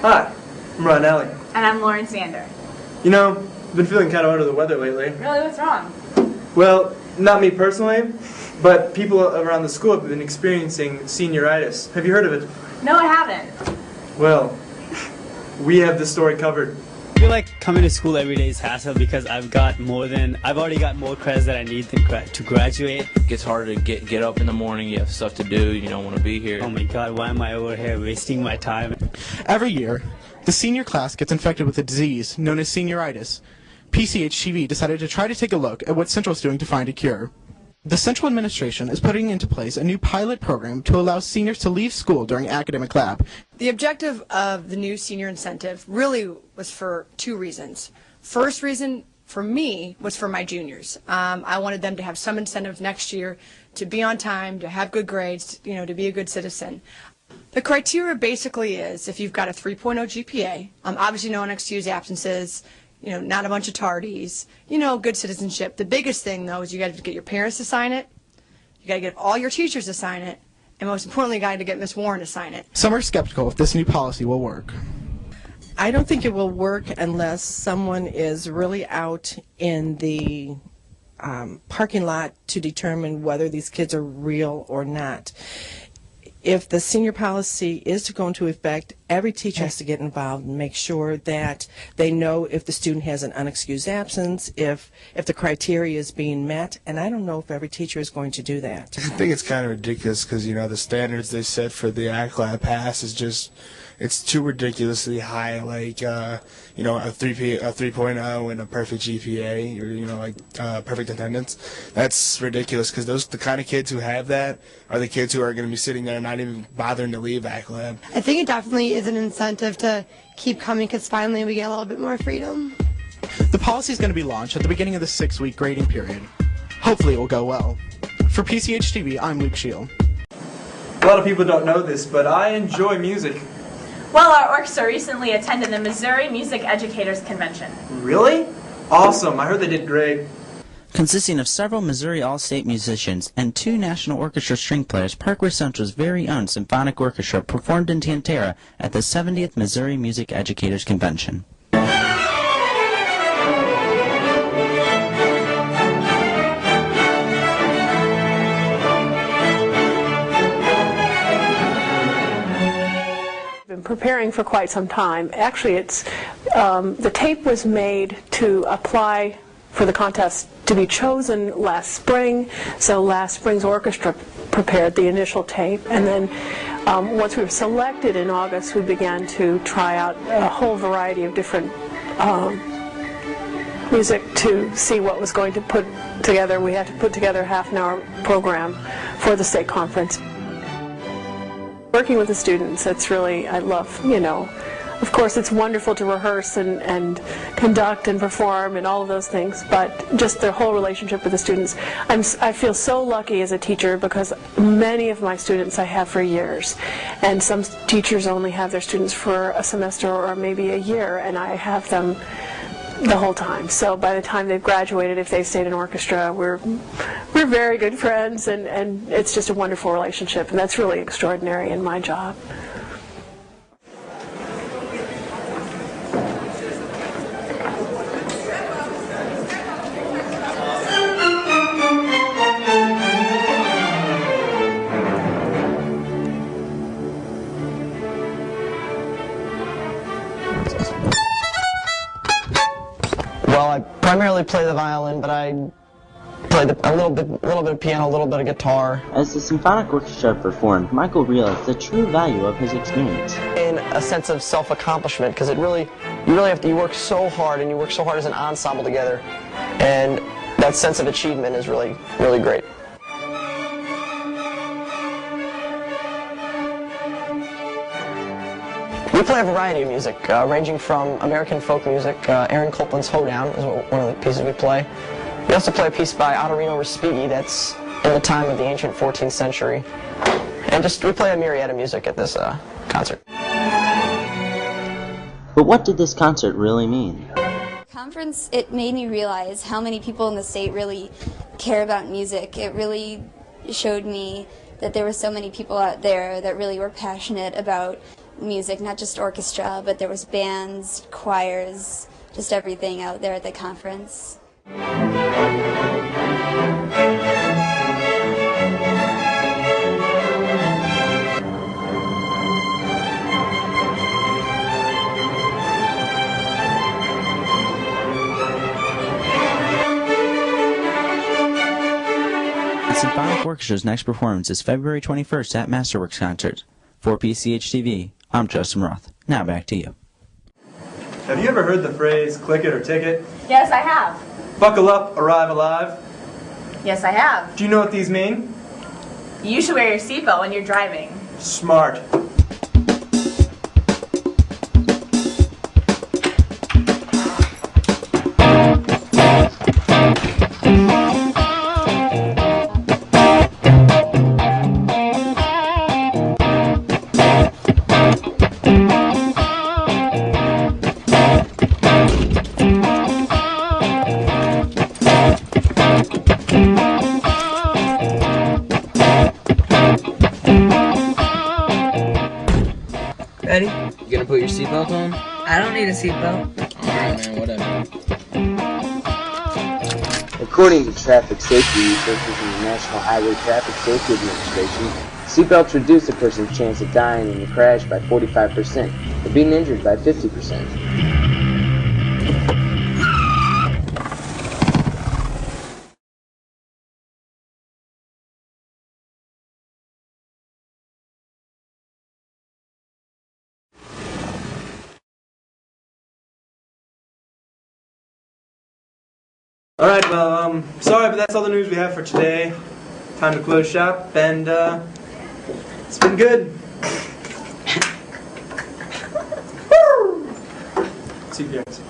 Hi, I'm Ron Alley. And I'm Lauren Sander. You know, I've been feeling kind of under the weather lately. Really, what's wrong? Well, not me personally, but people around the school have been experiencing senioritis. Have you heard of it? No, I haven't. Well, we have the story covered. I feel like coming to school every day is hassle because I've already got more credits than I need to graduate. It gets harder to get up in the morning, you have stuff to do, you don't want to be here. Oh my god, why am I over here wasting my time? Every year, the senior class gets infected with a disease known as senioritis. PCHtv decided to try to take a look at what Central is doing to find a cure. The Central Administration is putting into place a new pilot program to allow seniors to leave school during academic lab. The objective of the new senior incentive really was for two reasons. First reason for me was for my juniors. I wanted them to have some incentive next year to be on time, to have good grades, to be a good citizen. The criteria basically is if you've got a 3.0 GPA, obviously no unexcused absences, not a bunch of tardies, good citizenship. The biggest thing, though, is you got to get your parents to sign it, you got to get all your teachers to sign it, and most importantly, you got to get Miss Warren to sign it. Some are skeptical if this new policy will work. I don't think it will work unless someone is really out in the parking lot to determine whether these kids are real or not. If the senior policy is to go into effect, every teacher has to get involved and make sure that they know if the student has an unexcused absence, if the criteria is being met, and I don't know if every teacher is going to do that. I think it's kind of ridiculous because, the standards they set for the ACLAB pass is just, it's too ridiculously high, like, a 3.0 and a perfect GPA, or, perfect attendance. That's ridiculous because the kind of kids who have that are the kids who are going to be sitting there not even bothering to leave ACLAB. I think it definitely is an incentive to keep coming because finally we get a little bit more freedom. The policy is going to be launched at the beginning of the 6-week grading period. Hopefully it will go well. For PCHtv, I'm Luke Shield. A lot of people don't know this, but I enjoy music. Well, our orchestra recently attended the Missouri Music Educators Convention. Really? Awesome. I heard they did great. Consisting of several Missouri All-State musicians and 2 National Orchestra string players, Parkway Central's very own symphonic orchestra performed in Tantera at the 70th Missouri Music Educators Convention. Been preparing for quite some time. Actually, it's the tape was made to apply for the contest to be chosen last spring. So last spring's orchestra prepared the initial tape, and then once we were selected in August, we began to try out a whole variety of different music to see what was going to put together. We had to put together a half-an-hour program for the state conference. Working with the students, it's really, I love, of course it's wonderful to rehearse and conduct and perform and all of those things, but just the whole relationship with the students. I feel so lucky as a teacher because many of my students I have for years, and some teachers only have their students for a semester or maybe a year, and I have them the whole time. So by the time they've graduated, if they've stayed in orchestra, we're very good friends, and it's just a wonderful relationship, and that's really extraordinary in my job. Well, I primarily play the violin, but I play a little bit of piano, a little bit of guitar. As the symphonic orchestra performed, Michael realized the true value of his experience. In a sense of self-accomplishment, because you work so hard, and you work so hard as an ensemble together, and that sense of achievement is really, really great. We play a variety of music, ranging from American folk music. Aaron Copland's Hoedown is one of the pieces we play. We also play a piece by Ottorino Respighi that's in the time of the ancient 14th century. And we play a myriad of music at this concert. But what did this concert really mean? Conference, it made me realize how many people in the state really care about music. It really showed me that there were so many people out there that really were passionate about music, not just orchestra, but there was bands, choirs, just everything out there at the conference. The Symphonic Orchestra's next performance is February 21st at Masterworks Concert. For PCHtv, I'm Justin Roth. Now back to you. Have you ever heard the phrase, click it or ticket? Yes, I have. Buckle up, arrive alive. Yes, I have. Do you know what these mean? You should wear your seatbelt when you're driving. Smart. Ready? You gonna put your seatbelt on? I don't need a seatbelt. Alright, man, whatever. According to traffic safety researchers in the National Highway Traffic Safety Administration, seatbelts reduce a person's chance of dying in a crash by 45%, but being injured by 50%. Alright, well, sorry, but that's all the news we have for today. Time to close shop, and, it's been good. See you guys.